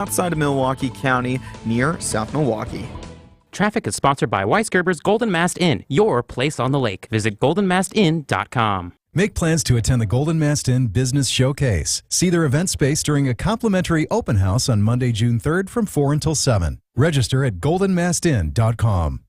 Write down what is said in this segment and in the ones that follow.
outside of Milwaukee County near South Milwaukee. Traffic is sponsored by Weisgerber's Golden Mast Inn, your place on the lake. Visit goldenmastinn.com. Make plans to attend the Golden Mast Inn Business Showcase. See their event space during a complimentary open house on Monday, June 3rd from 4 until 7. Register at goldenmastinn.com.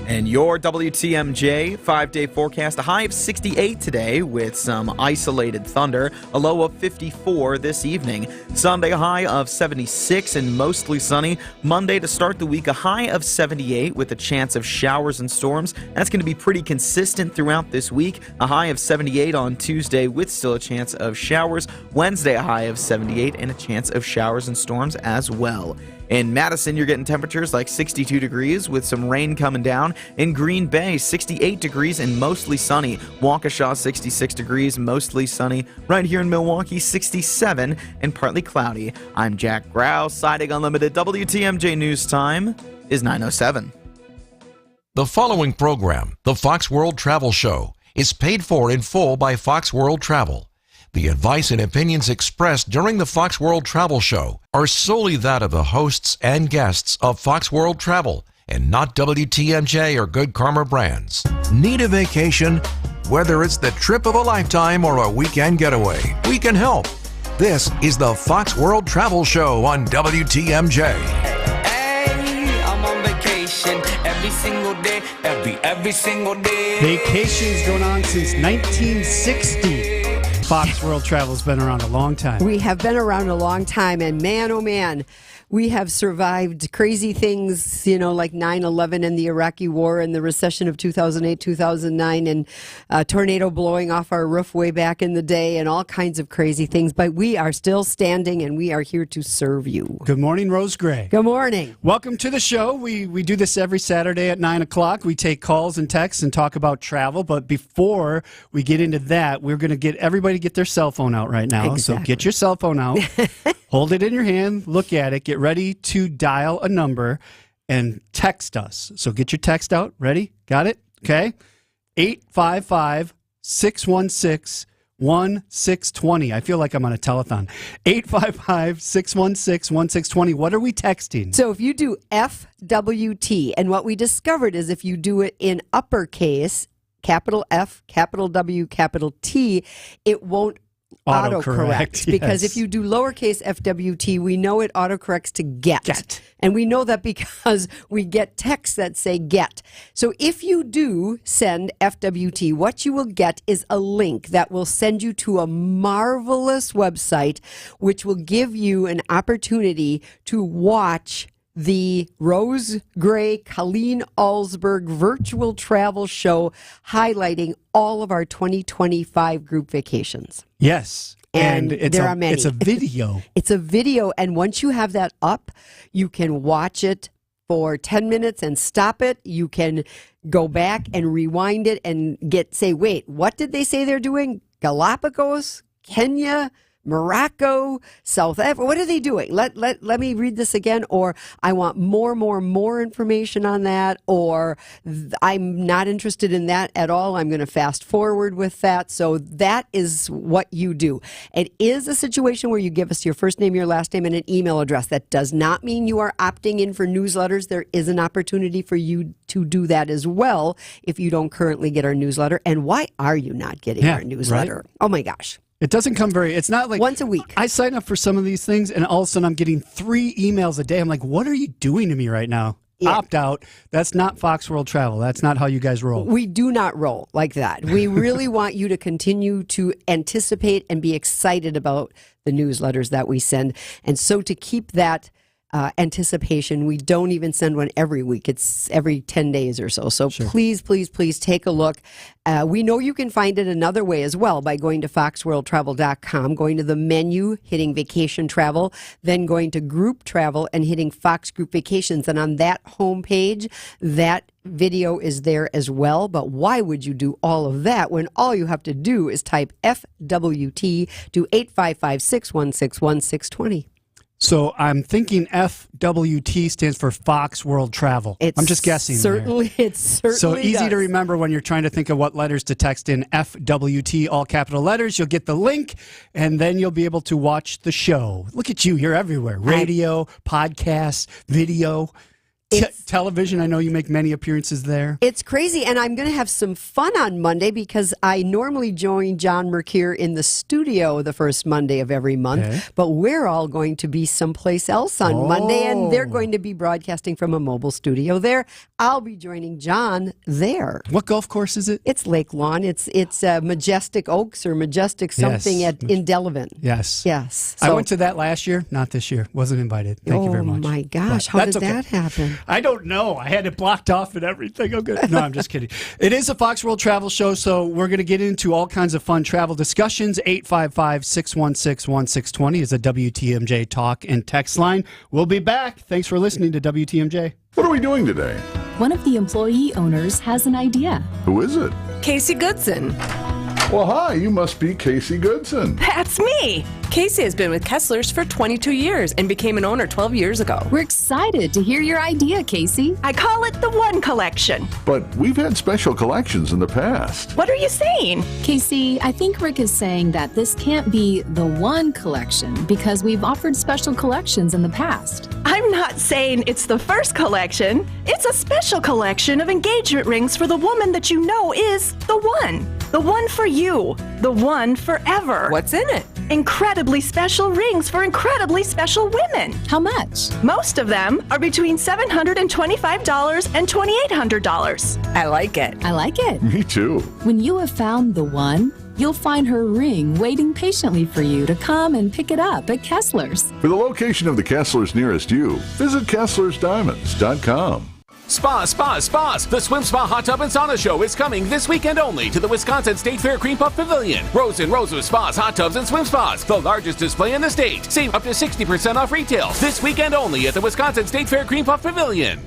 And your WTMJ 5-day forecast, a high of 68 today with some isolated thunder, a low of 54 this evening. Sunday, a high of 76 and mostly sunny. Monday to start the week, a high of 78 with a chance of showers and storms. That's going to be pretty consistent throughout this week. A high of 78 on Tuesday with still a chance of showers. Wednesday, a high of 78 and a chance of showers and storms as well. In Madison, you're getting temperatures like 62 degrees with some rain coming down. In Green Bay, 68 degrees and mostly sunny. Waukesha, 66 degrees, mostly sunny. Right here in Milwaukee, 67 and partly cloudy. I'm Jack Grau, Siding Unlimited. WTMJ News Time is 9:07. The following program, the Fox World Travel Show, is paid for in full by Fox World Travel. The advice and opinions expressed during the Fox World Travel Show are solely that of the hosts and guests of Fox World Travel and not WTMJ or Good Karma brands. Need a vacation? Whether it's the trip of a lifetime or a weekend getaway, we can help. This is the Fox World Travel Show on WTMJ. Hey, I'm on vacation every single day, every single day. Vacation's going on since 1960. Fox World Travel's been around a long time. We have been around a long time, and man, oh man, we have survived crazy things, like 9/11 and the Iraqi War and the recession of 2008, 2009, and a tornado blowing off our roof way back in the day, and all kinds of crazy things. But we are still standing, and we are here to serve you. Good morning, Rose Gray. Good morning. Welcome to the show. We do this every Saturday at 9 o'clock. We take calls and texts and talk about travel. But before we get into that, we're going to get everybody to get their cell phone out right now. Exactly. So get your cell phone out. Hold it in your hand. Look at it. Get ready to dial a number and text us. So get your text out. Ready? Got it? Okay. 855-616-1620. I feel like I'm on a telethon. 855-616-1620. What are we texting? So if you do FWT, and what we discovered is if you do it in uppercase, capital F, capital W, capital T, it won't autocorrect, because if you do lowercase FWT, we know it autocorrects to get. And we know that because we get texts that say get. So if you do send FWT, what you will get is a link that will send you to a marvelous website, which will give you an opportunity to watch the Rose Gray Colleen Allsberg virtual travel show highlighting all of our 2025 group vacations. Yes. And there are many. It's a video. It's a video. And once you have that up, you can watch it for 10 minutes and stop it. You can go back and rewind it and say, wait, what did they say they're doing? Galapagos, Kenya, Morocco, South Africa. What are they doing? Let me read this again. Or I want more information on that. Or I'm not interested in that at all. I'm going to fast forward with that. So that is what you do. It is a situation where you give us your first name, your last name, and an email address. That does not mean you are opting in for newsletters. There is an opportunity for you to do that as well if you don't currently get our newsletter. And why are you not getting our newsletter? Right? Oh my gosh. It doesn't come it's not like once a week. I sign up for some of these things and all of a sudden I'm getting 3 emails a day. I'm like, what are you doing to me right now? Yeah. Opt out. That's not Fox World Travel. That's not how you guys roll. We do not roll like that. We really want you to continue to anticipate and be excited about the newsletters that we send. And so to keep that anticipation, we don't even send one every week. It's every 10 days or so. So please take a look. We know you can find it another way as well by going to foxworldtravel.com, going to the menu, hitting vacation travel, then going to group travel and hitting Fox Group Vacations. And on that homepage, that video is there as well. But why would you do all of that when all you have to do is type FWT to 855-616-1620? So I'm thinking FWT stands for Fox World Travel. I'm just guessing. It certainly So easy does. to remember when you're trying to think of what letters to text in. FWT, all capital letters. You'll get the link, and then you'll be able to watch the show. Look at you. You're everywhere. Radio, podcasts, video. Television, I know you make many appearances there. It's crazy, and I'm going to have some fun on Monday because I normally join John Mercure in the studio the first Monday of every month, but we're all going to be someplace else on Monday, and they're going to be broadcasting from a mobile studio there. I'll be joining John there. What golf course is it? It's Lake Lawn. It's Majestic Oaks or Majestic something in Delavan. Yes. Yes. I went to that last year, not this year. Wasn't invited. Thank you very much. Oh, my gosh. But How did that's okay. that happen? I don't know. I had it blocked off and everything. I'm good. No, I'm just kidding. It is a Fox World Travel Show, so we're going to get into all kinds of fun travel discussions. 855-616-1620 is a WTMJ talk and text line. We'll be back. Thanks for listening to WTMJ. What are we doing today? One of the employee owners has an idea. Who is it? Casey Goodson. Well, hi, you must be Casey Goodson. That's me. Casey has been with Kessler's for 22 years and became an owner 12 years ago. We're excited to hear your idea, Casey. I call it the One Collection. But we've had special collections in the past. What are you saying? Casey, I think Rick is saying that this can't be the one collection because we've offered special collections in the past. I'm not saying it's the first collection. It's a special collection of engagement rings for the woman that you know is the one. The one for you. The one forever. What's in it? Incredibly special rings for incredibly special women. How much? Most of them are between $725 and $2,800. I like it. I like it. Me too. When you have found the one, you'll find her ring waiting patiently for you to come and pick it up at Kessler's. For the location of the Kesslers nearest you, visit KesslersDiamonds.com. Spas. The Swim Spa Hot Tub and Sauna Show is coming this weekend only to the Wisconsin State Fair Cream Puff Pavilion. Rows and rows of spas, hot tubs, and swim spas. The largest display in the state. Save up to 60% off retail. This weekend only at the Wisconsin State Fair Cream Puff Pavilion.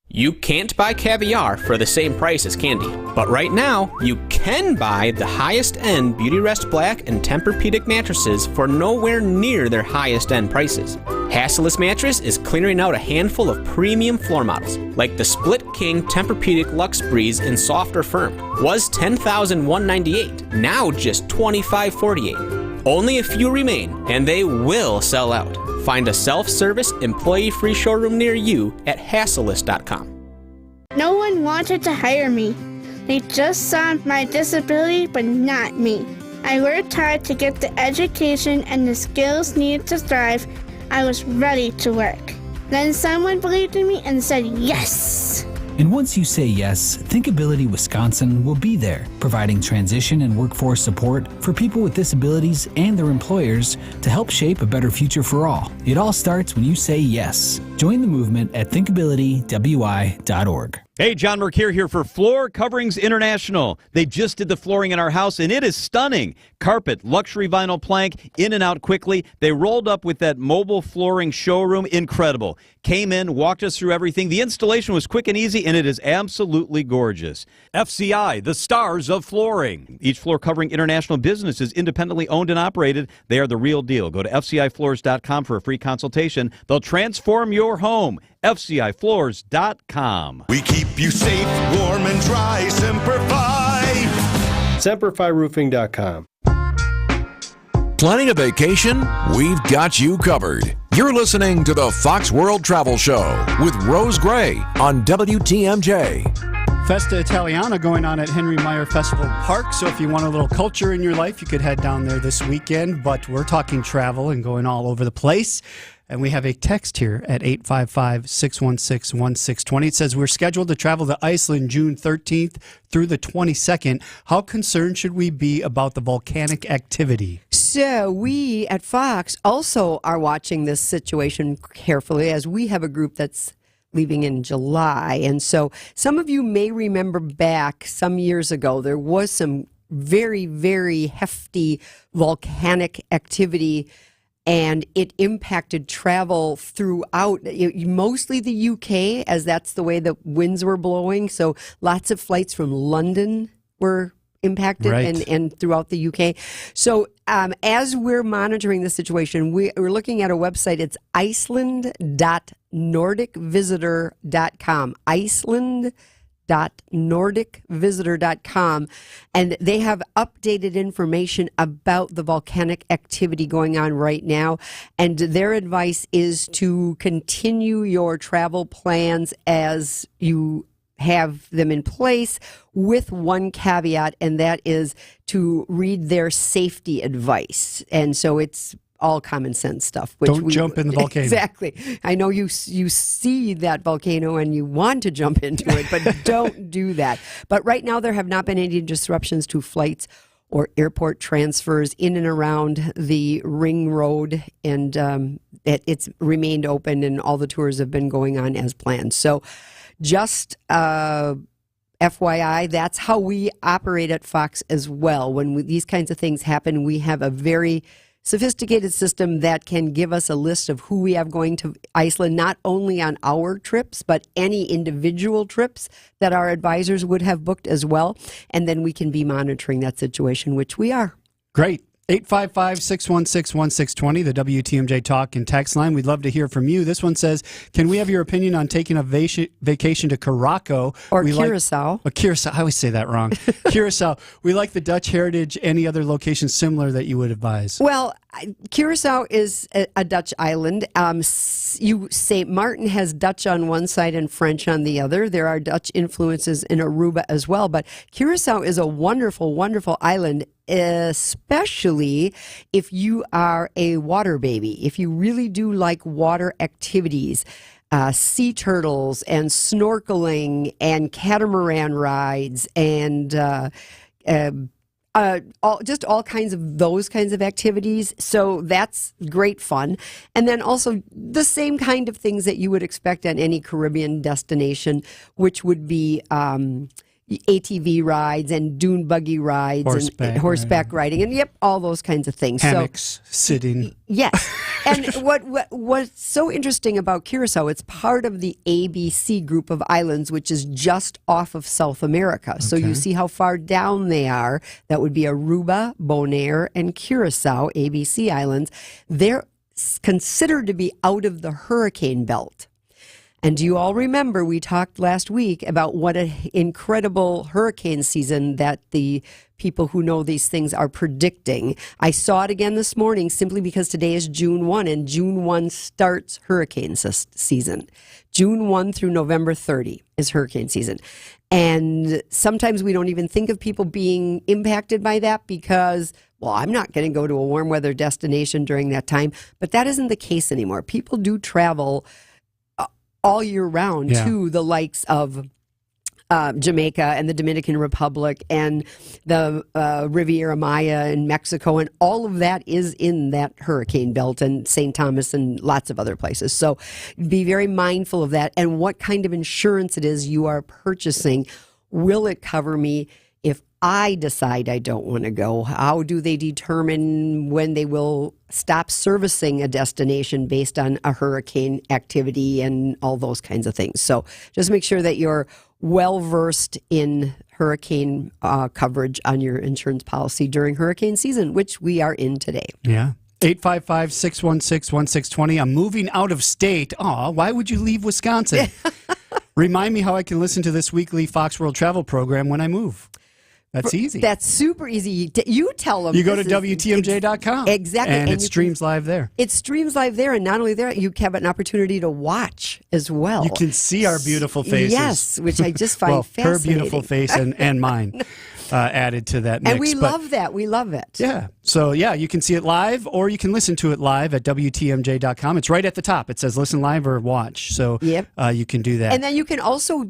You can't buy caviar for the same price as candy, but right now you can buy the highest-end Beautyrest Black and Tempur-Pedic mattresses for nowhere near their highest-end prices. Hasseless Mattress is clearing out a handful of premium floor models, like the Split King Tempur-Pedic Luxe Breeze in Soft or Firm. Was $10,198, now just $25,448. Only a few remain, and they will sell out. Find a self-service, employee-free showroom near you at Hasselist.com. No one wanted to hire me. They just saw my disability, but not me. I worked hard to get the education and the skills needed to thrive. I was ready to work. Then someone believed in me and said yes. And once you say yes, Thinkability Wisconsin will be there, providing transition and workforce support for people with disabilities and their employers to help shape a better future for all. It all starts when you say yes. Join the movement at thinkabilitywi.org. Hey, John Mercure here for Floor Coverings International. They just did the flooring in our house, and it is stunning. Carpet, luxury vinyl plank, in and out quickly. They rolled up with that mobile flooring showroom. Incredible. Came in, walked us through everything. The installation was quick and easy, and it is absolutely gorgeous. FCI, the stars of flooring. Each Floor Covering International business is independently owned and operated. They are the real deal. Go to FCIFloors.com for a free consultation. They'll transform your home. FCIFloors.com. We keep you safe, warm, and dry. Semperfi. SemperfiRoofing.com. Planning a vacation? We've got you covered. You're listening to the Fox World Travel Show with Rose Gray on WTMJ. Festa Italiana going on at Henry Meyer Festival Park. So if you want a little culture in your life, you could head down there this weekend. But we're talking travel and going all over the place. And we have a text here at 855-616-1620. It says, we're scheduled to travel to Iceland June 13th through the 22nd. How concerned should we be about the volcanic activity? So we at Fox also are watching this situation carefully as we have a group that's leaving in July. And so some of you may remember back some years ago, there was some very, very hefty volcanic activity, and it impacted travel throughout, mostly the UK, as that's the way the winds were blowing. So lots of flights from London were impacted Right. and throughout the UK. So as we're monitoring the situation, we're looking at a website. It's iceland.nordicvisitor.com. Iceland.nordicvisitor.com, and they have updated information about the volcanic activity going on right now, and their advice is to continue your travel plans as you have them in place, with one caveat, and that is to read their safety advice. And so it's all common sense stuff. Don't jump in the volcano. Exactly. I know you see that volcano and you want to jump into it, but don't do that. But right now there have not been any disruptions to flights or airport transfers in and around the Ring Road, and it's remained open, and all the tours have been going on as planned. So just FYI, that's how we operate at Fox as well. When these kinds of things happen, we have a very sophisticated system that can give us a list of who we have going to Iceland, not only on our trips, but any individual trips that our advisors would have booked as well. And then we can be monitoring that situation, which we are. Great. 855-616-1620, the WTMJ talk and text line. We'd love to hear from you. This one says, can we have your opinion on taking a vacation to Curaçao? Or Curacao. Curacao. I always say that wrong. Curacao. We like the Dutch heritage. Any other location similar that you would advise? Well, Curacao is a Dutch island. St. Martin has Dutch on one side and French on the other. There are Dutch influences in Aruba as well. But Curacao is a wonderful, wonderful island, especially if you are a water baby. If you really do like water activities, sea turtles and snorkeling and catamaran rides and all kinds of those kinds of activities. So that's great fun. And then also the same kind of things that you would expect at any Caribbean destination, which would be ATV rides and dune buggy rides and horseback riding, and all those kinds of things. Hammocks, sitting. Yes. And what's so interesting about Curacao, it's part of the ABC group of islands, which is just off of South America. Okay. So you see how far down they are. That would be Aruba, Bonaire, and Curacao, ABC islands. They're considered to be out of the hurricane belt. And do you all remember we talked last week about what an incredible hurricane season that the people who know these things are predicting? I saw it again this morning simply because today is June 1, and June 1 starts hurricane season. June 1 through November 30 is hurricane season. And sometimes we don't even think of people being impacted by that because, well, I'm not going to go to a warm weather destination during that time. But that isn't the case anymore. People do travel all year round to the likes of Jamaica and the Dominican Republic and the Riviera Maya in Mexico, and all of that is in that hurricane belt, and St. Thomas and lots of other places. So be very mindful of that and what kind of insurance it is you are purchasing. Will it cover me if I decide I don't want to go? How do they determine when they will stop servicing a destination based on a hurricane activity and all those kinds of things? So just make sure that you're well versed in hurricane coverage on your insurance policy during hurricane season, which we are in today. Yeah. 855-616-1620. I'm moving out of state. Aw, why would you leave Wisconsin? Remind me how I can listen to this weekly Fox World Travel program when I move. That's easy. That's super easy. You tell them. You go to WTMJ.com. Exactly. And it streams live there. It streams live there. And not only there, you have an opportunity to watch as well. You can see our beautiful faces. Yes, which I just find fascinating. Her beautiful face and mine added to that mix. And we love that. We love it. Yeah. So, you can see it live, or you can listen to it live at WTMJ.com. It's right at the top. It says listen live or watch. So you can do that. And then you can also,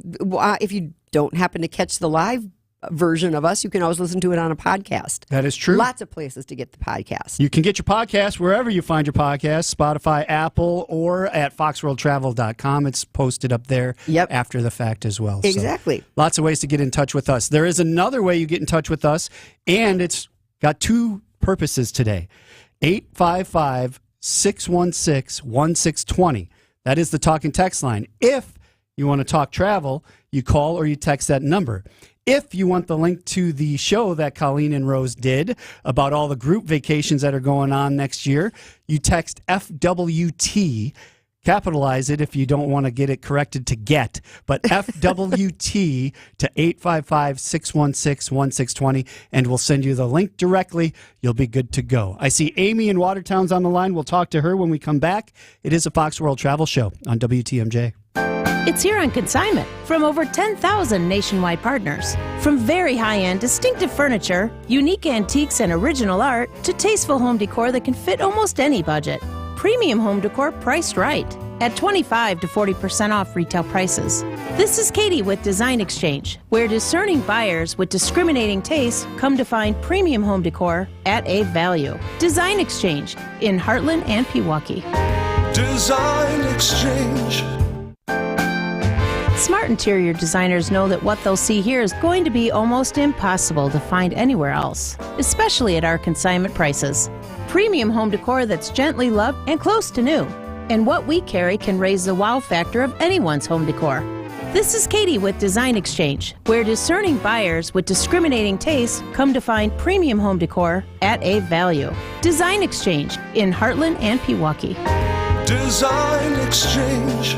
if you don't happen to catch the live version of us, you can always listen to it on a podcast. That is true. Lots of places to get the podcast. You can get your podcast wherever you find your podcast, Spotify, Apple, or at foxworldtravel.com. It's posted up there after the fact as well. Exactly. So, lots of ways to get in touch with us. There is another way you get in touch with us, and it's got two purposes today. 855-616-1620. That is the talk and text line. If you want to talk travel, you call or you text that number. If you want the link to the show that Colleen and Rose did about all the group vacations that are going on next year, you text FWT. Capitalize it if you don't want to get it corrected to get, but FWT to 855-616-1620, and we'll send you the link directly. You'll be good to go. I see Amy in Watertown's on the line. We'll talk to her when we come back. It is a Fox World Travel Show on WTMJ. It's here on consignment from over 10,000 nationwide partners. From very high-end, distinctive furniture, unique antiques and original art, to tasteful home decor that can fit almost any budget. Premium home decor priced right at 25 to 40% off retail prices. This is Katie with Design Exchange, where discerning buyers with discriminating tastes come to find premium home decor at a value. Design Exchange in Heartland and Pewaukee. Design Exchange. Smart interior designers know that what they'll see here is going to be almost impossible to find anywhere else, especially at our consignment prices. Premium home decor that's gently loved and close to new. And what we carry can raise the wow factor of anyone's home decor. This is Katie with Design Exchange, where discerning buyers with discriminating tastes come to find premium home decor at a value. Design Exchange in Heartland and Pewaukee. Design Exchange.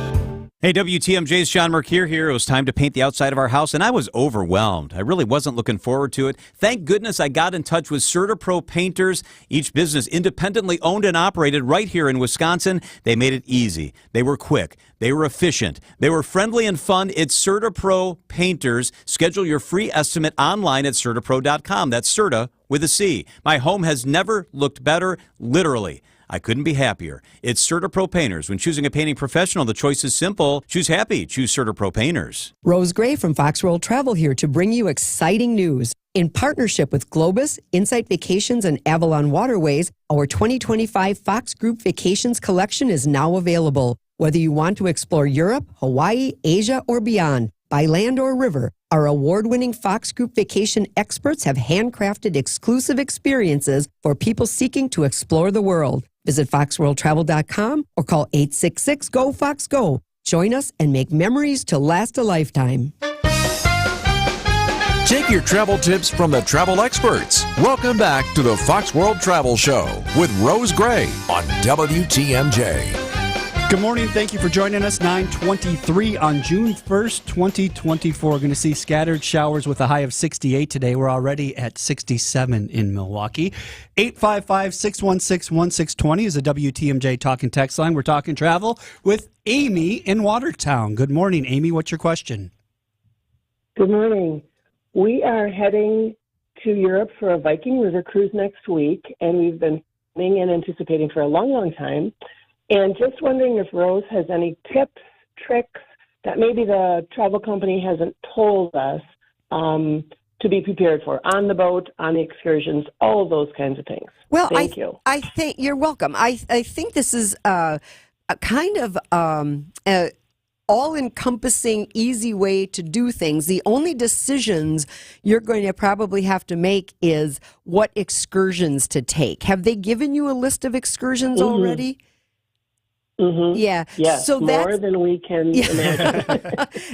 Hey, WTMJ's Sean Mercure here. It was time to paint the outside of our house, and I was overwhelmed. I really wasn't looking forward to it. Thank goodness I got in touch with CertaPro Painters, each business independently owned and operated right here in Wisconsin. They made it easy. They were quick. They were efficient. They were friendly and fun. It's CertaPro Painters. Schedule your free estimate online at CertaPro.com. That's Certa with a C. My home has never looked better, literally. I couldn't be happier. It's CertaPro Painters. When choosing a painting professional, the choice is simple. Choose happy. Choose CertaPro Painters. Rose Gray from Fox World Travel here to bring you exciting news. In partnership with Globus, Insight Vacations, and Avalon Waterways, our 2025 Fox Group Vacations collection is now available. Whether you want to explore Europe, Hawaii, Asia, or beyond, by land or river, our award-winning Fox Group Vacation experts have handcrafted exclusive experiences for people seeking to explore the world. Visit foxworldtravel.com or call 866-GO-FOX-GO. Join us and make memories to last a lifetime. Take your travel tips from the travel experts. Welcome back to the Fox World Travel Show with Rose Gray on WTMJ. Good morning. Thank you for joining us. 9:23 on June 1st, 2024. We're going to see scattered showers with a high of 68 today. We're already at 67 in Milwaukee. 855-616-1620 is a WTMJ talk and text line. We're talking travel with Amy in Watertown. Good morning, Amy. What's your question? Good morning. We are heading to Europe for a Viking River cruise next week, and we've been planning and anticipating for a long, long time. And just wondering if Rose has any tips, tricks that maybe the travel company hasn't told us to be prepared for on the boat, on the excursions, all of those kinds of things. Well, Thank you. I think you're welcome. I think this is a kind of all-encompassing, easy way to do things. The only decisions you're going to probably have to make is what excursions to take. Have they given you a list of excursions already? Mm-hmm. Yeah. Yes, so more than we can imagine.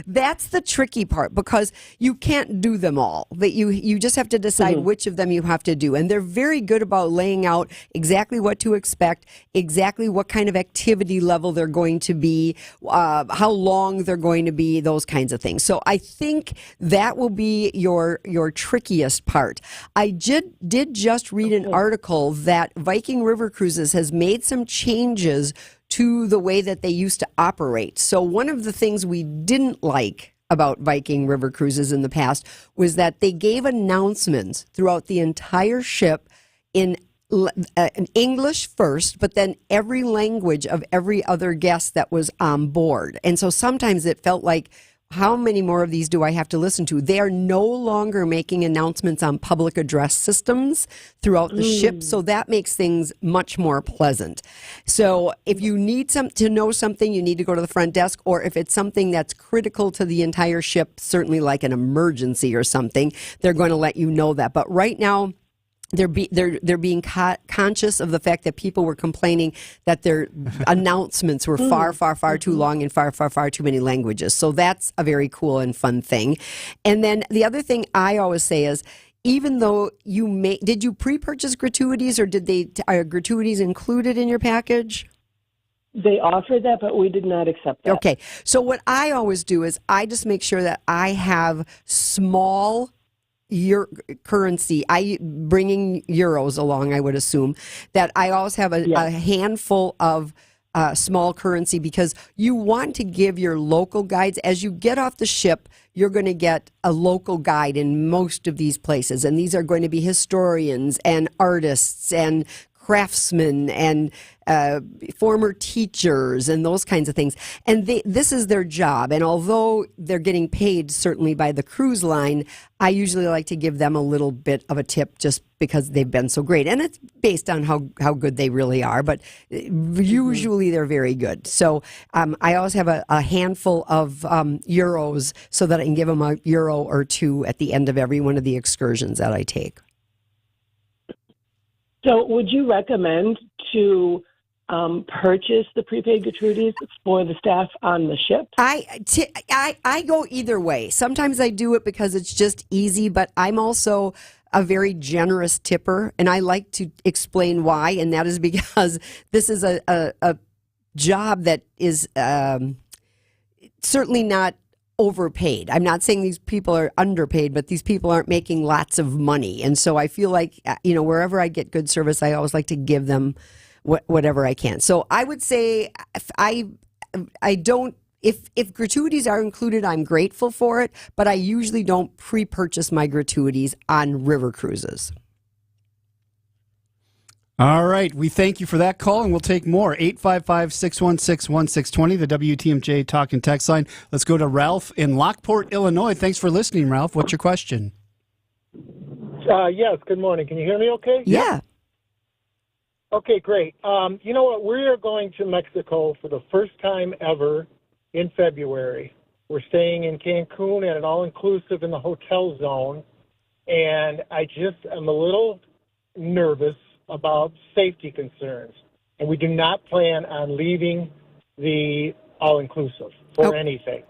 That's the tricky part, because you can't do them all. That you just have to decide which of them you have to do. And they're very good about laying out exactly what to expect, exactly what kind of activity level they're going to be, how long they're going to be, those kinds of things. So I think that will be your trickiest part. I did just read an article that Viking River Cruises has made some changes to the way that they used to operate. So one of the things we didn't like about Viking River Cruises in the past was that they gave announcements throughout the entire ship in English first, but then every language of every other guest that was on board. And so sometimes it felt like, how many more of these do I have to listen to? They are no longer making announcements on public address systems throughout the ship, so that makes things much more pleasant. So if you need to know something, you need to go to the front desk, or if it's something that's critical to the entire ship, certainly like an emergency or something, they're going to let you know that. But right now, they're being conscious of the fact that people were complaining that their announcements were far too long and far too many languages. So that's a very cool and fun thing. And then the other thing I always say is, even though did you pre-purchase gratuities, or are gratuities included in your package? They offered that, but we did not accept that. Okay. So what I always do is I just make sure that I have small currency. Bringing euros along, I would assume, that I always have a handful of small currency, because you want to give your local guides, as you get off the ship, you're going to get a local guide in most of these places. And these are going to be historians and artists and craftsmen and former teachers and those kinds of things. And this is their job. And although they're getting paid certainly by the cruise line, I usually like to give them a little bit of a tip just because they've been so great. And it's based on how good they really are, but usually they're very good. So I always have a handful of euros so that I can give them a euro or two at the end of every one of the excursions that I take. So would you recommend to purchase the prepaid gratuities for the staff on the ship? I go either way. Sometimes I do it because it's just easy, but I'm also a very generous tipper, and I like to explain why, and that is because this is a job that is certainly not overpaid. I'm not saying these people are underpaid, but these people aren't making lots of money. And so I feel like, wherever I get good service, I always like to give them whatever I can. So I would say if gratuities are included, I'm grateful for it, but I usually don't pre-purchase my gratuities on river cruises. All right. We thank you for that call, and we'll take more. 855-616-1620, the WTMJ talk and text line. Let's go to Ralph in Lockport, Illinois. Thanks for listening, Ralph. What's your question? Yes, good morning. Can you hear me okay? Yeah. Okay, great. You know what? We are going to Mexico for the first time ever in February. We're staying in Cancun at an all-inclusive in the hotel zone, and I just am a little nervous about safety concerns, and we do not plan on leaving the all-inclusive for anything.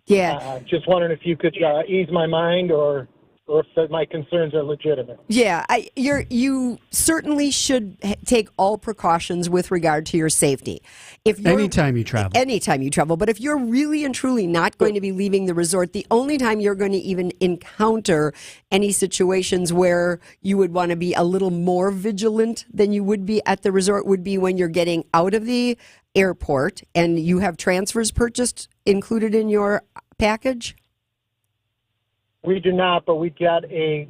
Yeah. Just wondering if you could ease my mind, or if my concerns are legitimate. Yeah, you certainly should take all precautions with regard to your safety. Anytime you travel. Anytime you travel. But if you're really and truly not going to be leaving the resort, the only time you're going to even encounter any situations where you would want to be a little more vigilant than you would be at the resort would be when you're getting out of the airport and you have transfers purchased included in your package. We do not, but we got a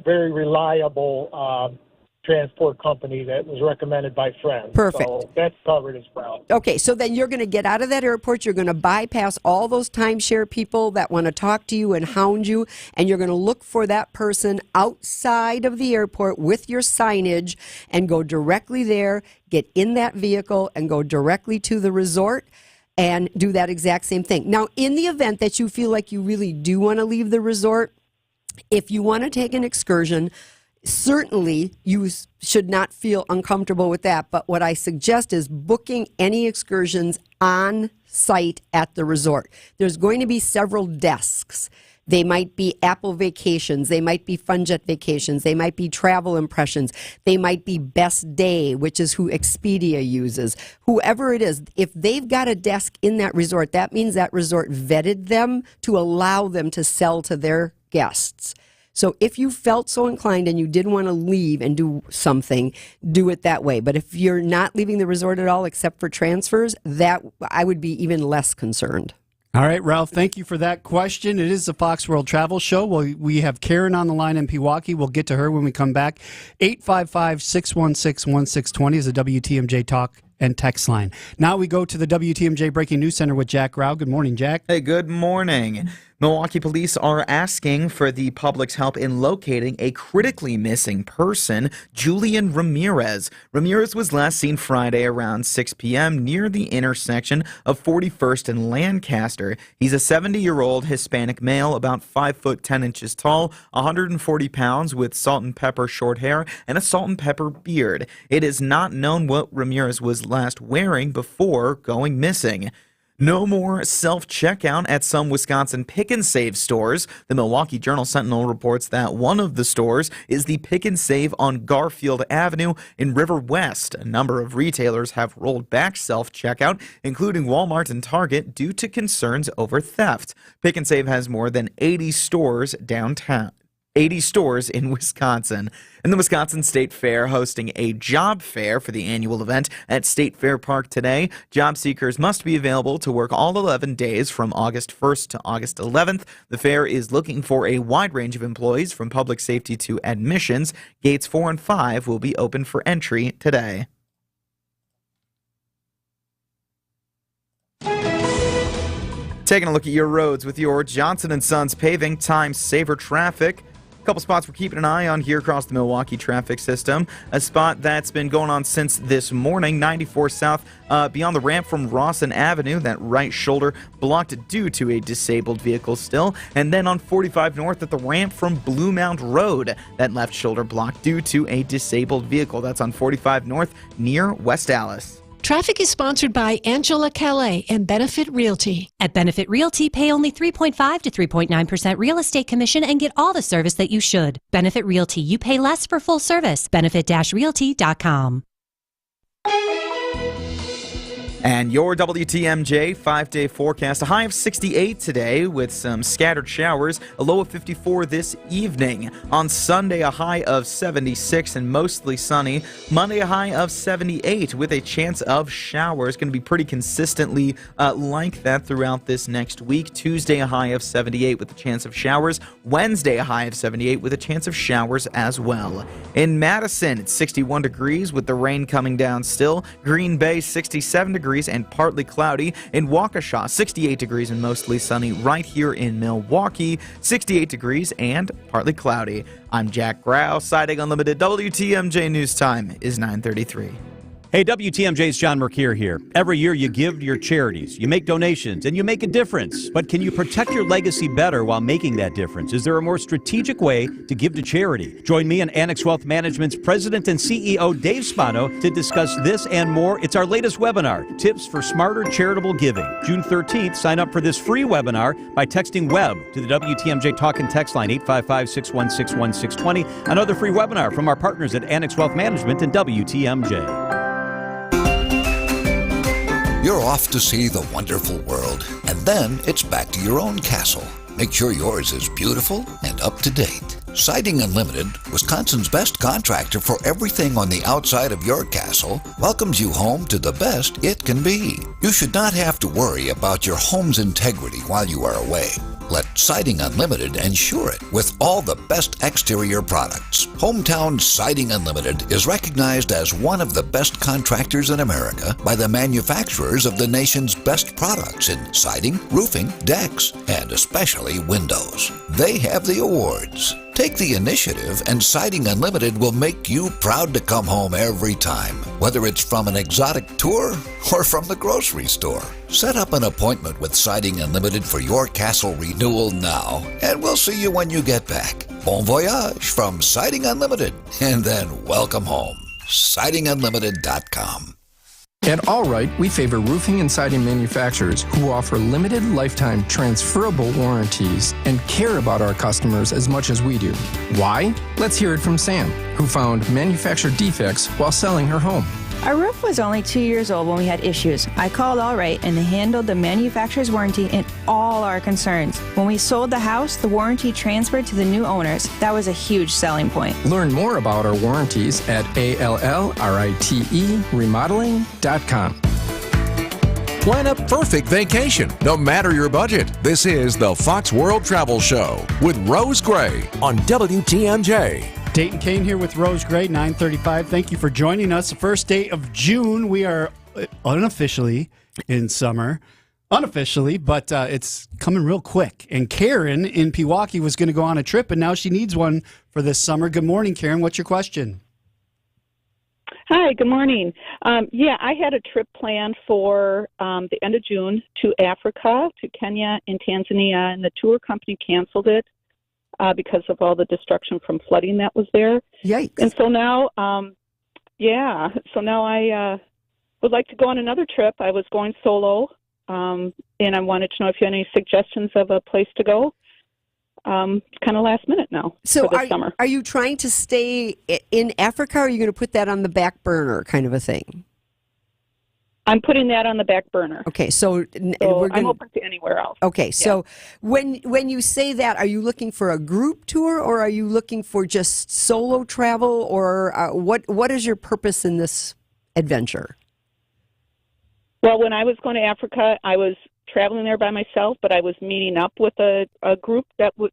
very reliable transport company that was recommended by friends. Perfect. So that's covered as well. Okay, so then you're going to get out of that airport. You're going to bypass all those timeshare people that want to talk to you and hound you, and you're going to look for that person outside of the airport with your signage and go directly there, get in that vehicle, and go directly to the resort and do that exact same thing. Now, in the event that you feel like you really do want to leave the resort, if you want to take an excursion, certainly you should not feel uncomfortable with that. But what I suggest is booking any excursions on site at the resort. There's going to be several desks. They might be Apple Vacations. They might be FunJet Vacations. They might be Travel Impressions. They might be Best Day, which is who Expedia uses. Whoever it is, if they've got a desk in that resort, that means that resort vetted them to allow them to sell to their guests. So if you felt so inclined and you didn't want to leave and do something, do it that way. But if you're not leaving the resort at all except for transfers, that I would be even less concerned. All right, Ralph, thank you for that question. It is the Fox World Travel Show. Well, we have Karen on the line in Pewaukee. We'll get to her when we come back. 855-616-1620 is a WTMJ Talk and text line. Now we go to the WTMJ Breaking News Center with Jack Grau. Good morning, Jack. Hey, good morning. Milwaukee police are asking for the public's help in locating a critically missing person, Julian Ramirez. Ramirez was last seen Friday around 6 p.m. near the intersection of 41st and Lancaster. He's a 70-year-old Hispanic male, about 5 foot 10 inches tall, 140 pounds, with salt and pepper short hair and a salt and pepper beard. It is not known what Ramirez was last wearing before going missing. No more self-checkout at some Wisconsin Pick and Save stores. The Milwaukee Journal-Sentinel reports that one of the stores is the Pick and Save on Garfield Avenue in River West. A number of retailers have rolled back self-checkout, including Walmart and Target, due to concerns over theft. Pick and Save has more than 80 stores downtown. 80 stores in Wisconsin. And the Wisconsin State Fair hosting a job fair for the annual event at State Fair Park today. Job seekers must be available to work all 11 days from August 1st to August 11th. The fair is looking for a wide range of employees from public safety to admissions. Gates 4 and 5 will be open for entry today. Taking a look at your roads with your Johnson & Sons Paving Time Saver Traffic. Couple spots we're keeping an eye on here across the Milwaukee traffic system. A spot that's been going on since this morning, 94 South, beyond the ramp from Rawson Avenue, that right shoulder blocked due to a disabled vehicle still. And then on 45 North at the ramp from Blue Mound Road, that left shoulder blocked due to a disabled vehicle. That's on 45 North near West Allis. Traffic is sponsored by Angela Calais and Benefit Realty. At Benefit Realty, pay only 3.5 to 3.9% real estate commission and get all the service that you should. Benefit Realty, you pay less for full service. Benefit-realty.com. And your WTMJ 5-day forecast, a high of 68 today with some scattered showers, a low of 54 this evening. On Sunday, a high of 76 and mostly sunny. Monday, a high of 78 with a chance of showers. Going to be pretty consistently like that throughout this next week. Tuesday, a high of 78 with a chance of showers. Wednesday, a high of 78 with a chance of showers as well. In Madison, it's 61 degrees with the rain coming down still. Green Bay, 67 degrees and partly cloudy. In Waukesha, 68 degrees and mostly sunny. Right here in Milwaukee, 68 degrees and partly cloudy. I'm Jack Grau, Siding Unlimited. WTMJ News Time is 9:33. Hey, WTMJ's John Mercure here. Every year you give to your charities, you make donations, and you make a difference. But can you protect your legacy better while making that difference? Is there a more strategic way to give to charity? Join me and Annex Wealth Management's President and CEO, Dave Spano, to discuss this and more. It's our latest webinar, Tips for Smarter Charitable Giving. June 13th, sign up for this free webinar by texting WEB to the WTMJ Talk and Text line 855-616-1620. Another free webinar from our partners at Annex Wealth Management and WTMJ. You're off to see the wonderful world, and then it's back to your own castle. Make sure yours is beautiful and up to date. Siding Unlimited, Wisconsin's best contractor for everything on the outside of your castle, welcomes you home to the best it can be. You should not have to worry about your home's integrity while you are away. Let Siding Unlimited ensure it with all the best exterior products. Hometown Siding Unlimited is recognized as one of the best contractors in America by the manufacturers of the nation's best products in siding, roofing, decks, and especially windows. They have the awards. Take the initiative and Siding Unlimited will make you proud to come home every time, whether it's from an exotic tour or from the grocery store. Set up an appointment with Siding Unlimited for your castle renewal now, and we'll see you when you get back. Bon voyage from Siding Unlimited, and then welcome home. SidingUnlimited.com. At Allright, we favor roofing and siding manufacturers who offer limited lifetime transferable warranties and care about our customers as much as we do. Why? Let's hear it from Sam, who found manufactured defects while selling her home. Our roof was only 2 years old when we had issues. I called Allright and they handled the manufacturer's warranty in all our concerns. When we sold the house, the warranty transferred to the new owners. That was a huge selling point. Learn more about our warranties at ALLRITE remodeling.com. Plan a perfect vacation, no matter your budget. This is the Fox World Travel Show with Rose Gray on WTMJ. Dayton Kane here with Rose Gray, 9:35. Thank you for joining us. The first day of June. We are unofficially in summer. Unofficially, but it's coming real quick. And Karen in Pewaukee was going to go on a trip, and now she needs one for this summer. Good morning, Karen. What's your question? Hi, good morning. I had a trip planned for the end of June to Africa, to Kenya and Tanzania, and the tour company canceled it because of all the destruction from flooding that was there. Yikes. And so now, I would like to go on another trip. I was going solo. And I wanted to know if you had any suggestions of a place to go. Kind of last minute now So for this summer. Are you trying to stay in Africa, or are you going to put that on the back burner kind of a thing? I'm putting that on the back burner. Okay, so I'm open to anywhere else. Okay, so when you say that, are you looking for a group tour, or are you looking for just solo travel, or what is your purpose in this adventure? Well, when I was going to Africa, I was traveling there by myself, but I was meeting up with a group that was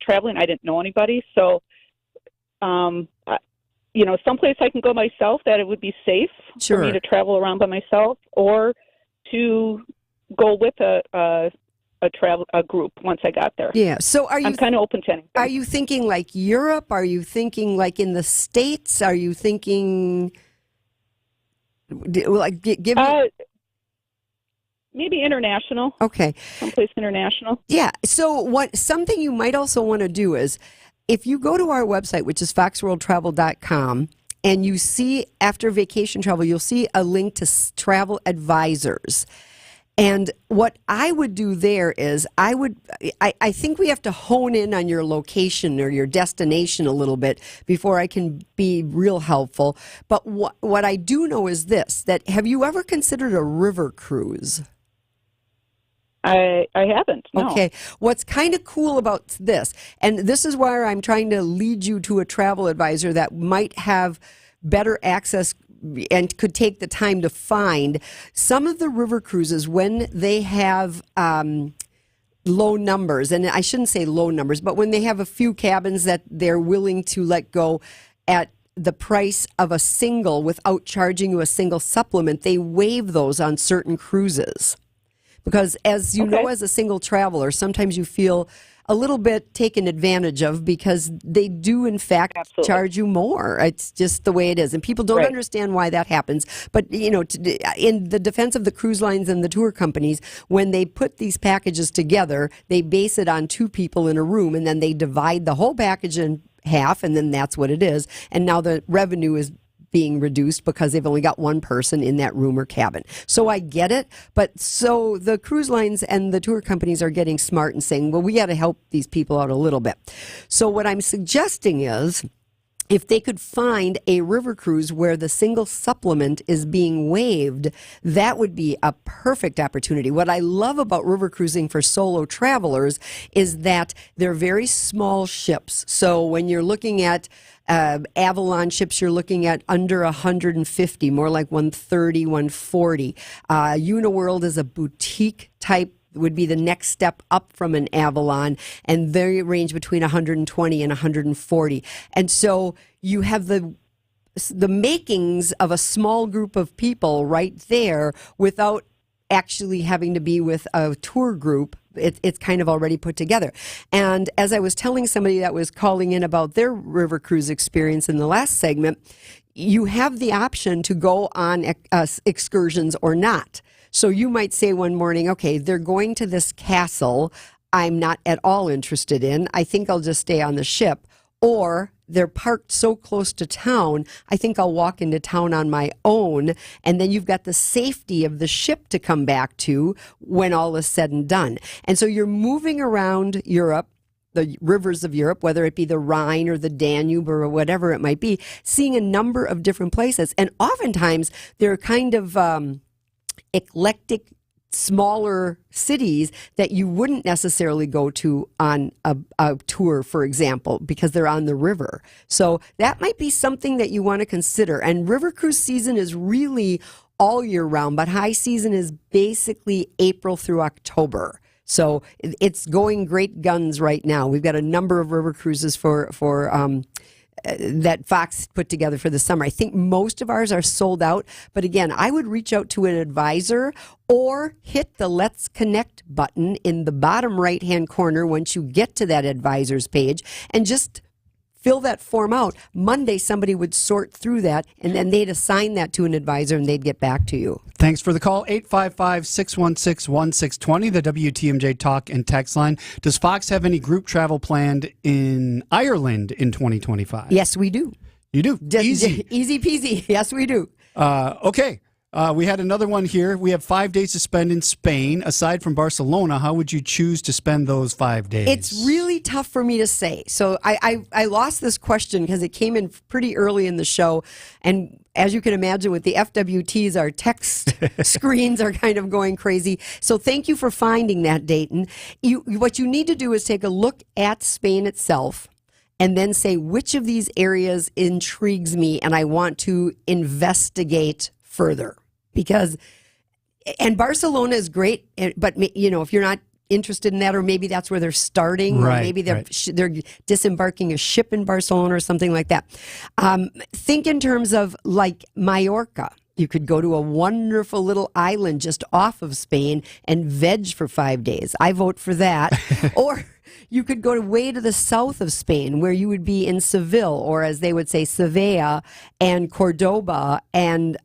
traveling. I didn't know anybody. So, someplace I can go myself that it would be safe for me to travel around by myself, or to go with a group once I got there. Yeah. So I'm kind of open to anything. Are you thinking like Europe? Are you thinking like in the States? Are you thinking like give me... Maybe international. Okay. Someplace international. Yeah. So something you might also want to do is, if you go to our website, which is foxworldtravel.com, and you see after vacation travel, you'll see a link to travel advisors. And what I would do there is I think we have to hone in on your location or your destination a little bit before I can be real helpful. But what I do know is this, that have you ever considered a river cruise? I haven't. No. Okay. What's kind of cool about this, and this is why I'm trying to lead you to a travel advisor that might have better access and could take the time to find some of the river cruises when they have low numbers, and I shouldn't say low numbers, but when they have a few cabins that they're willing to let go at the price of a single without charging you a single supplement, they waive those on certain cruises. Because as you know, as a single traveler, sometimes you feel a little bit taken advantage of because they do, in fact, charge you more. It's just the way it is. And people don't understand why that happens. But, in the defense of the cruise lines and the tour companies, when they put these packages together, they base it on two people in a room, and then they divide the whole package in half, and then that's what it is. And now the revenue is being reduced because they've only got one person in that room or cabin. So I get it, but so the cruise lines and the tour companies are getting smart and saying, well, we got to help these people out a little bit. So what I'm suggesting is, if they could find a river cruise where the single supplement is being waived, that would be a perfect opportunity. What I love about river cruising for solo travelers is that they're very small ships. So when you're looking at Avalon ships, you're looking at under 150, more like 130, 140. Uniworld is a boutique type, would be the next step up from an Avalon, and they range between 120 and 140. And so you have the makings of a small group of people right there without actually having to be with a tour group. It's kind of already put together. And as I was telling somebody that was calling in about their river cruise experience in the last segment, you have the option to go on excursions or not. So you might say one morning, okay, they're going to this castle I'm not at all interested in. I think I'll just stay on the ship. Or they're parked so close to town, I think I'll walk into town on my own. And then you've got the safety of the ship to come back to when all is said and done. And so you're moving around Europe, the rivers of Europe, whether it be the Rhine or the Danube or whatever it might be, seeing a number of different places. And oftentimes they're kind of eclectic, smaller cities that you wouldn't necessarily go to on a tour, for example, because they're on the river. So that might be something that you want to consider. And river cruise season is really all year round, but high season is basically April through October. So it's going great guns right now. We've got a number of river cruises for that Fox put together for the summer. I think most of ours are sold out, but again, I would reach out to an advisor or hit the Let's Connect button in the bottom right-hand corner once you get to that advisor's page and just fill that form out. Monday, somebody would sort through that, and then they'd assign that to an advisor, and they'd get back to you. Thanks for the call. 855-616-1620, the WTMJ talk and text line. Does Fox have any group travel planned in Ireland in 2025? Yes, we do. You do? Easy. Easy peasy. Yes, we do. Okay. We had another one here. We have 5 days to spend in Spain. Aside from Barcelona, how would you choose to spend those 5 days? It's really tough for me to say. So I lost this question because it came in pretty early in the show. And as you can imagine, with the FWTs, our text screens are kind of going crazy. So thank you for finding that, Dayton. What you need to do is take a look at Spain itself and then say which of these areas intrigues me and I want to investigate further. And Barcelona is great, but if you're not interested in that, or maybe that's where they're starting, or maybe they're disembarking a ship in Barcelona or something like that. Think in terms of like Mallorca. You could go to a wonderful little island just off of Spain and veg for 5 days. I vote for that. Or you could go way to the south of Spain, where you would be in Seville, or as they would say, Sevilla and Cordoba, and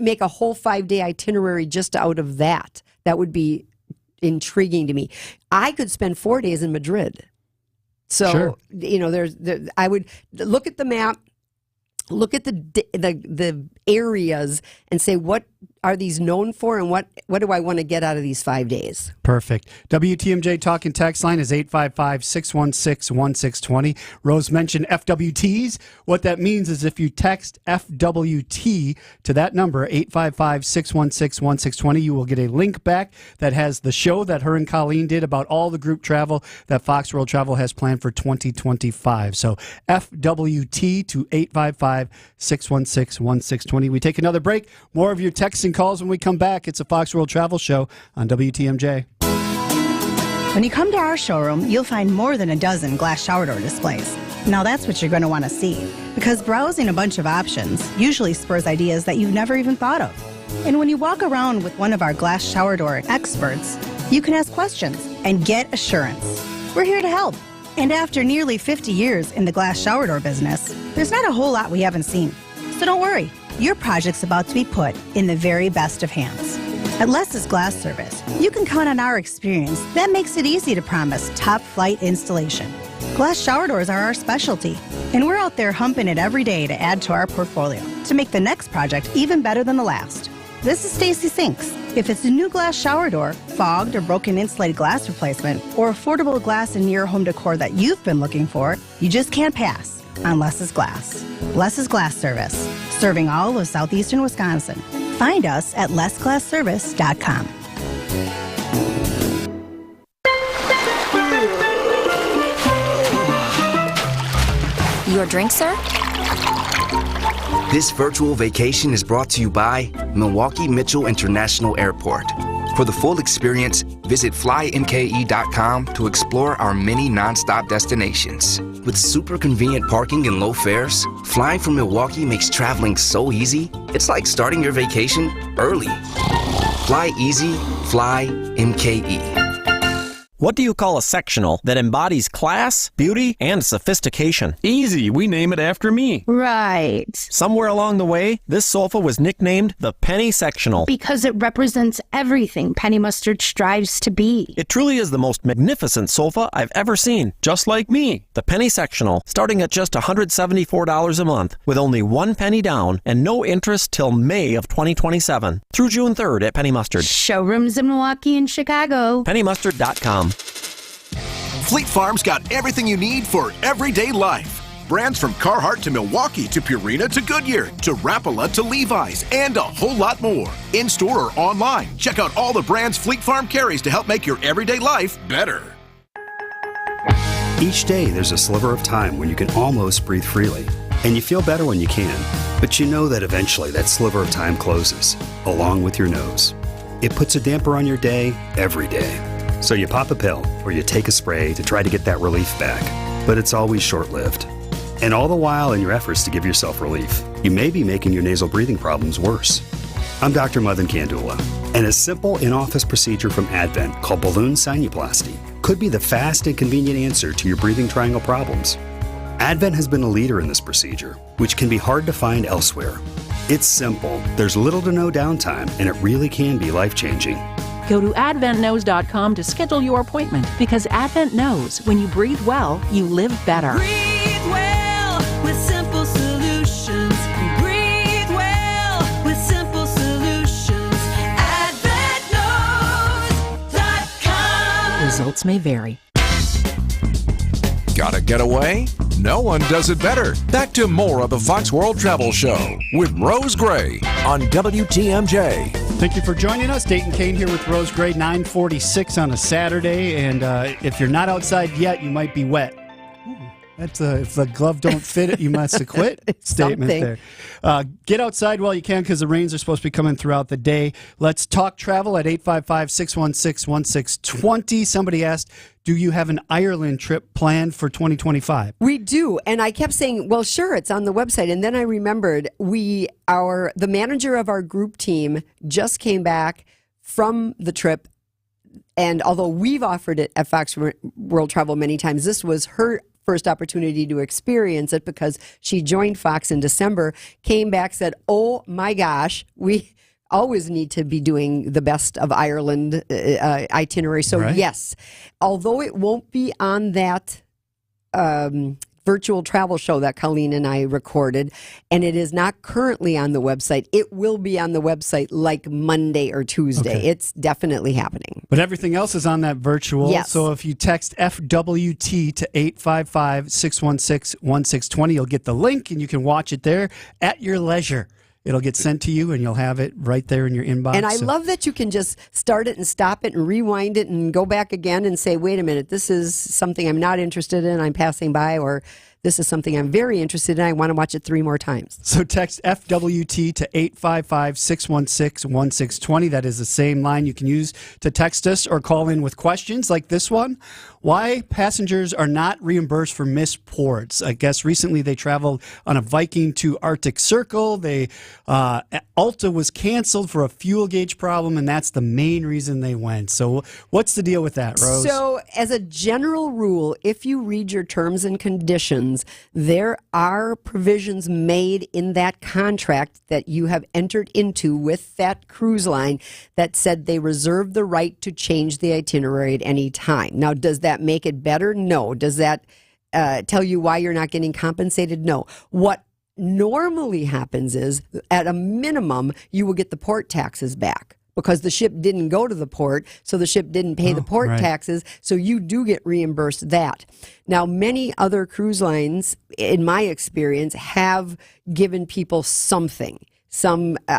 make a whole 5-day itinerary just out of that. That would be intriguing to me. I could spend 4 days in Madrid. So, I would look at the map, look at the areas and say, what are these known for, and what do I want to get out of these 5 days? Perfect. WTMJ talk and text line is 855-616-1620. Rose mentioned FWTs. What that means is if you text FWT to that number, 855-616-1620, you will get a link back that has the show that her and Colleen did about all the group travel that Fox World Travel has planned for 2025. So FWT to 855-616-1620. We take another break. More of your texts and calls when we come back. It's a Fox World Travel Show on WTMJ. When you come to our showroom, you'll find more than a dozen glass shower door displays. Now that's what you're going to want to see, because browsing a bunch of options usually spurs ideas that you've never even thought of. And when you walk around with one of our glass shower door experts, you can ask questions and get assurance. We're here to help. And after nearly 50 years in the glass shower door business, there's not a whole lot we haven't seen. So don't worry. Your project's about to be put in the very best of hands. At Les's Glass Service, you can count on our experience that makes it easy to promise top-flight installation. Glass shower doors are our specialty, and we're out there humping it every day to add to our portfolio to make the next project even better than the last. This is Stacy Sinks. If it's a new glass shower door, fogged or broken insulated glass replacement, or affordable glass and near home decor that you've been looking for, you just can't pass on Les's Glass. Les's Glass Service, serving all of southeastern Wisconsin. Find us at lesglassservice.com. Your drink, sir? This virtual vacation is brought to you by Milwaukee Mitchell International Airport. For the full experience, visit flymke.com to explore our many nonstop destinations. With super convenient parking and low fares, flying from Milwaukee makes traveling so easy, it's like starting your vacation early. Fly easy, fly MKE. What do you call a sectional that embodies class, beauty, and sophistication? Easy. We name it after me. Right. Somewhere along the way, this sofa was nicknamed the Penny Sectional. Because it represents everything Penny Mustard strives to be. It truly is the most magnificent sofa I've ever seen. Just like me. The Penny Sectional, starting at just $174 a month, with only 1 penny down and no interest till May of 2027. Through June 3rd at Penny Mustard. Showrooms in Milwaukee and Chicago. PennyMustard.com. Fleet Farm's got everything you need for everyday life. Brands from Carhartt to Milwaukee to Purina to Goodyear to Rapala to Levi's and a whole lot more. In store or online, check out all the brands Fleet Farm carries to help make your everyday life better. Each day there's a sliver of time when you can almost breathe freely. And you feel better when you can. But you know that eventually that sliver of time closes, along with your nose. It puts a damper on your day every day. So you pop a pill or you take a spray to try to get that relief back. But it's always short-lived. And all the while, in your efforts to give yourself relief, you may be making your nasal breathing problems worse. I'm Dr. Madan Kandula, and a simple in-office procedure from Advent called balloon sinuplasty could be the fast and convenient answer to your breathing triangle problems. Advent has been a leader in this procedure, which can be hard to find elsewhere. It's simple, there's little to no downtime, and it really can be life-changing. Go to adventknows.com to schedule your appointment, because Advent knows when you breathe well, you live better. Breathe well with simple solutions. Breathe well with simple solutions. AdventKnows.com. Results may vary. Gotta get away? No one does it better. Back to more of the Fox World Travel Show with Rose Gray on WTMJ. Thank you for joining us. Dayton Kane here with Rose Gray, 9:46 on a Saturday. And if you're not outside yet, you might be wet. That's if the glove don't fit it, you must have quit statement there. Get outside while you can, because the rains are supposed to be coming throughout the day. Let's talk travel at 855-616-1620. Somebody asked, do you have an Ireland trip planned for 2025? We do. And I kept saying, well, sure, it's on the website. And then I remembered the manager of our group team just came back from the trip. And although we've offered it at Fox World Travel many times, this was her first opportunity to experience it because she joined Fox in December, came back, said, oh my gosh, we always need to be doing the best of Ireland itinerary. So right. Yes, although it won't be on that virtual travel show that Colleen and I recorded, and it is not currently on the website, it will be on the website like Monday or Tuesday. Okay. It's definitely happening. But everything else is on that virtual. Yes. So if you text FWT to 855-616-1620, you'll get the link and you can watch it there at your leisure. It'll get sent to you, and you'll have it right there in your inbox. And I love that you can just start it and stop it and rewind it and go back again and say, wait a minute, this is something I'm not interested in, I'm passing by, or this is something I'm very interested in, I want to watch it 3 more times. So text FWT to 855-616-1620. That is the same line you can use to text us or call in with questions like this one. Why passengers are not reimbursed for missed ports. I guess recently they traveled on a Viking to Arctic Circle. Alta was canceled for a fuel gauge problem, and that's the main reason they went. So what's the deal with that, Rose? So as a general rule, if you read your terms and conditions, there are provisions made in that contract that you have entered into with that cruise line that said they reserve the right to change the itinerary at any time. Now, does that make it better? No. Does that tell you why you're not getting compensated? No. What normally happens is, at a minimum, you will get the port taxes back because the ship didn't go to the port, so the ship didn't pay the port taxes, so you do get reimbursed that. Now, many other cruise lines, in my experience, have given people something.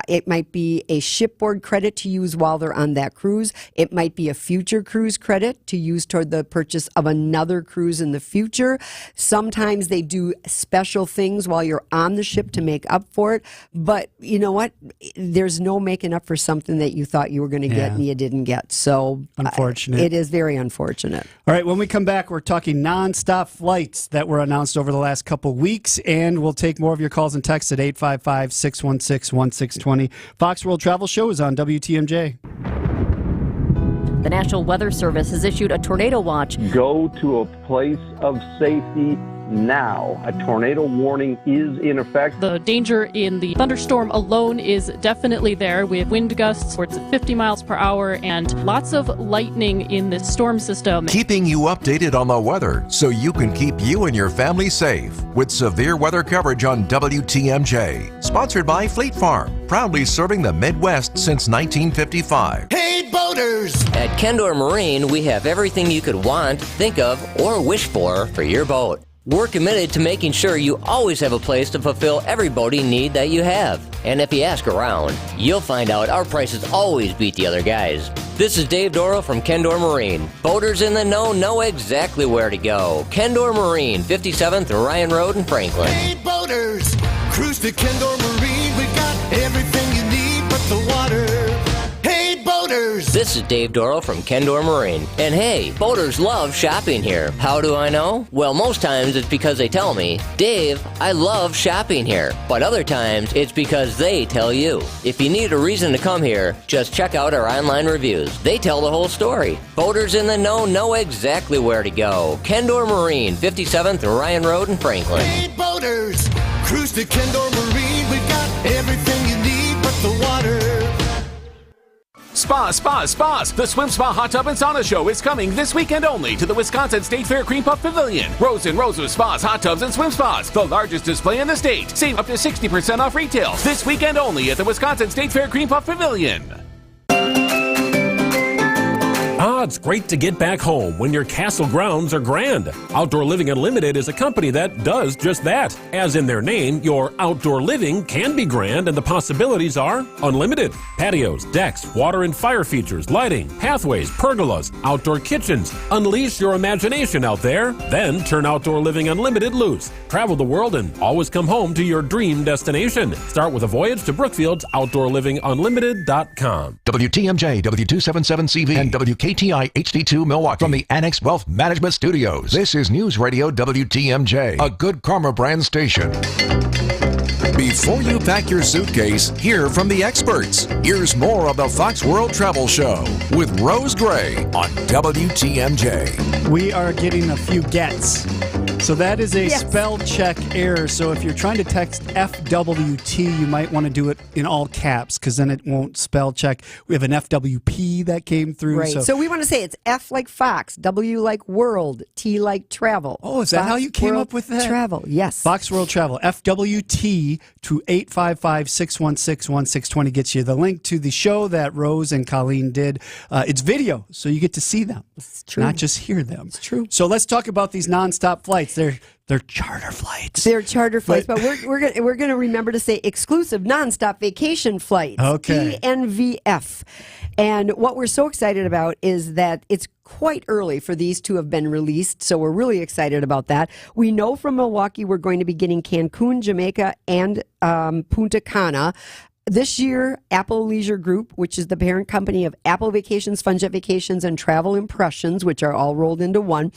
It might be a shipboard credit to use while they're on that cruise. It might be a future cruise credit to use toward the purchase of another cruise in the future. Sometimes they do special things while you're on the ship to make up for it. But you know what? There's no making up for something that you thought you were going to get and you didn't get. So unfortunate. It is very unfortunate. All right, when we come back, we're talking nonstop flights that were announced over the last couple weeks, and we'll take more of your calls and texts at 855-616-1620. Fox World Travel Show is on WTMJ. The National Weather Service has issued a tornado watch. Go to a place of safety now. A tornado warning is in effect. The danger in the thunderstorm alone is definitely there. We have wind gusts where it's at 50 miles per hour and lots of lightning in this storm system. Keeping you updated on the weather so you can keep you and your family safe with severe weather coverage on WTMJ. Sponsored by Fleet Farm, proudly serving the Midwest since 1955. Hey, boaters! At Kendor Marine, we have everything you could want, think of, or wish for your boat. We're committed to making sure you always have a place to fulfill every boating need that you have. And if you ask around, you'll find out our prices always beat the other guys. This is Dave Doro from Kendor Marine. Boaters in the know exactly where to go. Kendor Marine, 57th Ryan Road in Franklin. Hey, boaters! Cruise to Kendor Marine. We got everything you need but the water. Hey, boaters! Boaters! This is Dave Dorrell from Kendor Marine. And hey, boaters love shopping here. How do I know? Well, most times it's because they tell me, Dave, I love shopping here. But other times it's because they tell you. If you need a reason to come here, just check out our online reviews. They tell the whole story. Boaters in the know exactly where to go. Kendor Marine, 57th and Ryan Road in Franklin. Hey, boaters! Cruise to Kendor Marine. We've got everything you need but the water. Spas. The Swim Spa Hot Tub and Sauna Show is coming this weekend only to the Wisconsin State Fair Cream Puff Pavilion. Rows and rows of spas, hot tubs, and swim spas. The largest display in the state. Save up to 60% off retail. This weekend only at the Wisconsin State Fair Cream Puff Pavilion. It's great to get back home when your castle grounds are grand. Outdoor Living Unlimited is a company that does just that. As in their name, your outdoor living can be grand and the possibilities are unlimited. Patios, decks, water and fire features, lighting, pathways, pergolas, outdoor kitchens. Unleash your imagination out there. Then turn Outdoor Living Unlimited loose. Travel the world and always come home to your dream destination. Start with a voyage to Brookfield's OutdoorLivingUnlimited.com. WTMJ, W277CV, and WKTI HD2 Milwaukee from the Annex Wealth Management Studios. This is News Radio WTMJ, a Good Karma brand station. Before you pack your suitcase, hear from the experts. Here's more of the Fox World Travel Show with Rose Gray on WTMJ. We are getting a few gets. So that is a spell check error. So if you're trying to text FWT, you might want to do it in all caps because then it won't spell check. We have an FWP that came through. Right. So we want to say it's F like Fox, W like World, T like Travel. Oh, is that Fox how you came World up with that? Travel, yes. Fox World Travel, FWT to 855-616-1620 gets you the link to the show that Rose and Colleen did. It's video, so you get to see them. It's true. Not just hear them. It's true. So let's talk about these nonstop flights. They're charter flights. They're charter flights, but we're going to remember to say exclusive nonstop vacation flights. Okay. ENVF. And what we're so excited about is that it's quite early for these to have been released, so we're really excited about that. We know from Milwaukee we're going to be getting Cancun, Jamaica, and Punta Cana. This year, Apple Leisure Group, which is the parent company of Apple Vacations, FunJet Vacations, and Travel Impressions, which are all rolled into one,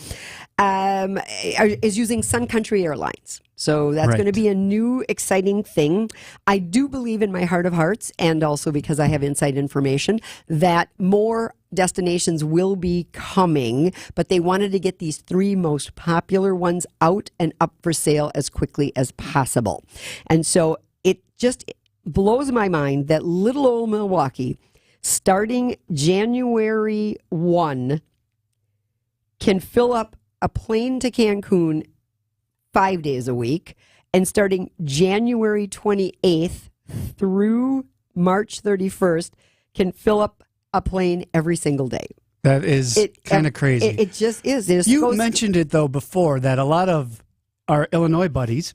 is using Sun Country Airlines. So that's going to be a new, exciting thing. I do believe in my heart of hearts, and also because I have inside information, that more destinations will be coming, but they wanted to get these three most popular ones out and up for sale as quickly as possible. And so it just blows my mind that little old Milwaukee, starting January 1, can fill up a plane to Cancun 5 days a week, and starting January 28th through March 31st can fill up a plane every single day. That is kind of crazy. It just is. You mentioned it, though, before, that a lot of our Illinois buddies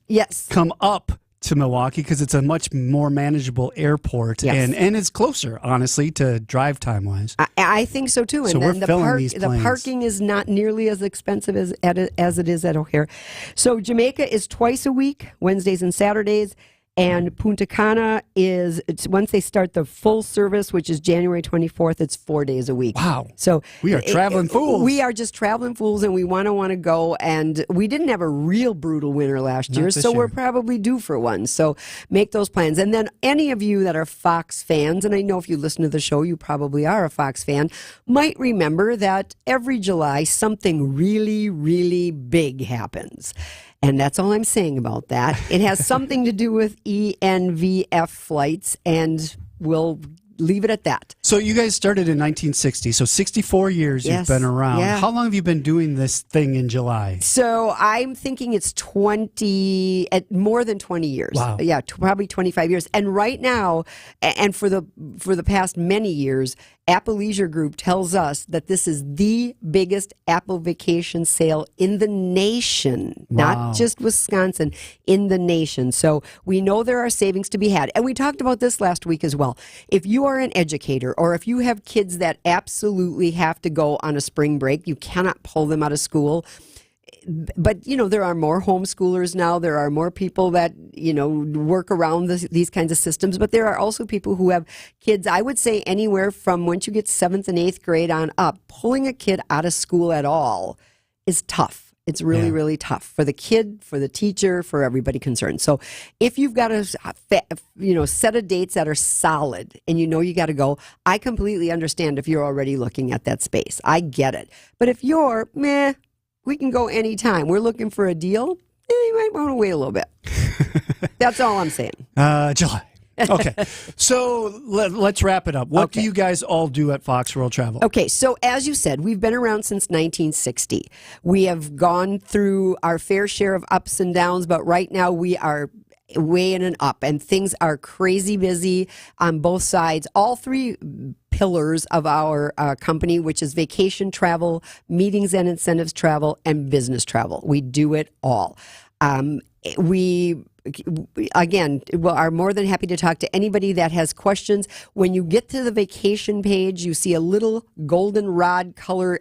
come up to Milwaukee because it's a much more manageable airport and it's closer, honestly, to drive time wise. I think so too. So and we're filling these planes. The parking is not nearly as expensive as it is at O'Hare. So Jamaica is twice a week, Wednesdays and Saturdays. And Punta Cana once they start the full service, which is January 24th, it's 4 days a week. Wow. So we are traveling fools. We are just traveling fools, and we want to go. And we didn't have a real brutal winter last year, so we're probably due for one. So make those plans. And then any of you that are Fox fans, and I know if you listen to the show, you probably are a Fox fan, might remember that every July something really, really big happens. And that's all I'm saying about that. It has something to do with ENVF flights, and we'll leave it at that. So you guys started in 1960, so 64 years you've been around. Yeah. How long have you been doing this thing in July? So I'm thinking it's more than 20 years. Wow. Yeah, probably 25 years. And right now, and for the past many years, Apple Leisure Group tells us that this is the biggest Apple vacation sale in the nation, not just Wisconsin, in the nation. So we know there are savings to be had. And we talked about this last week as well. If you are an educator or if you have kids that absolutely have to go on a spring break, you cannot pull them out of school. but there are more homeschoolers now. There are more people that work around these kinds of systems, but there are also people who have kids. I would say anywhere from once you get 7th and 8th grade on up, pulling a kid out of school at all is tough. It's really, really tough for the kid, for the teacher, for everybody concerned. So if you've got a set of dates that are solid and you got to go, I completely understand if you're already looking at that space. I get it. But if you're, we can go anytime. We're looking for a deal. You might want to wait a little bit. That's all I'm saying. July. Okay. So let's wrap it up. What do you guys all do at Fox World Travel? Okay. So as you said, we've been around since 1960. We have gone through our fair share of ups and downs, but right now we are way in and up, and things are crazy busy on both sides. All three pillars of our company, which is vacation travel, meetings and incentives travel, and business travel. We do it all. We are more than happy to talk to anybody that has questions. When you get to the vacation page, you see a little goldenrod color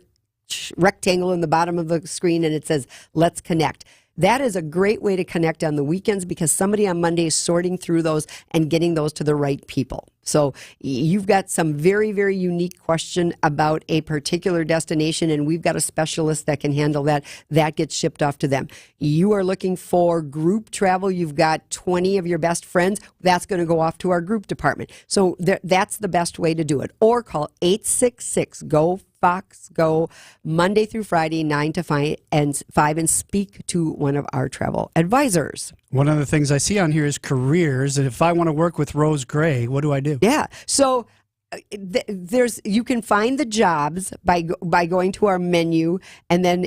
rectangle in the bottom of the screen, and it says, "Let's connect." That is a great way to connect on the weekends because somebody on Monday is sorting through those and getting those to the right people. So you've got some very, very unique question about a particular destination, and we've got a specialist that can handle that. That gets shipped off to them. You are looking for group travel. You've got 20 of your best friends. That's going to go off to our group department. So that's the best way to do it. Or call 866-GO-FOX-GO Monday through Friday, 9 to 5, and speak to one of our travel advisors. One of the things I see on here is careers. And if I want to work with Rose Gray, what do I do? Yeah. So you can find the jobs by going to our menu, and then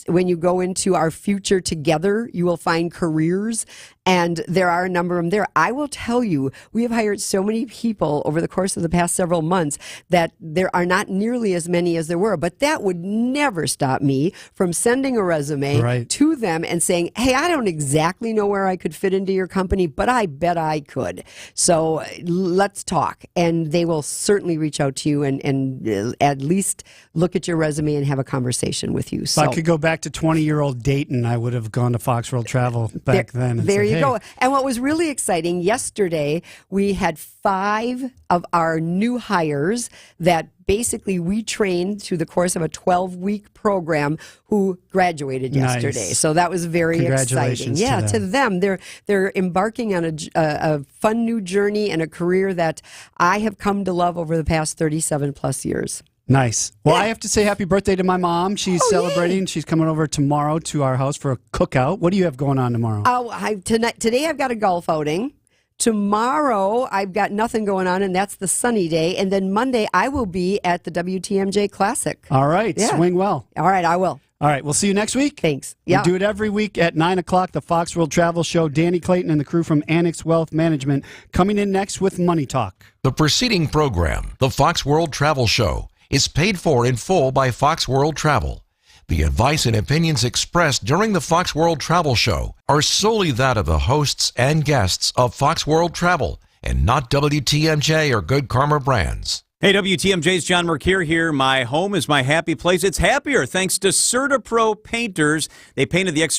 when you go into our future together, you will find careers, and there are a number of them there. I will tell you, we have hired so many people over the course of the past several months that there are not nearly as many as there were, but that would never stop me from sending a resume to them and saying, hey, I don't exactly know where I could fit into your company, but I bet I could. So let's talk. And they will certainly reach out to you and at least look at your resume and have a conversation with you. If I could go back to 20-year-old Dayton, I would have gone to Fox World Travel back then. There you go. And what was really exciting, yesterday we had 5 of our new hires that basically we trained through the course of a 12-week program who graduated yesterday. So that was very exciting. Yeah, to them. They're embarking on a fun new journey and a career that I have come to love over the past 37 plus years. Nice. Well, I have to say happy birthday to my mom. She's celebrating. Yay. She's coming over tomorrow to our house for a cookout. What do you have going on tomorrow? Today I've got a golf outing. Tomorrow I've got nothing going on, and that's the sunny day. And then Monday I will be at the WTMJ Classic. All right. Yeah. Swing well. All right, I will. All right, we'll see you next week. Thanks. We do it every week at 9 o'clock, the Fox World Travel Show. Danny Clayton and the crew from Annex Wealth Management coming in next with Money Talk. The preceding program, the Fox World Travel Show, is paid for in full by Fox World Travel. The advice and opinions expressed during the Fox World Travel Show are solely that of the hosts and guests of Fox World Travel and not WTMJ or Good Karma Brands. Hey, WTMJ's John Mercure here. My home is my happy place. It's happier thanks to CertaPro Painters. They painted the exterior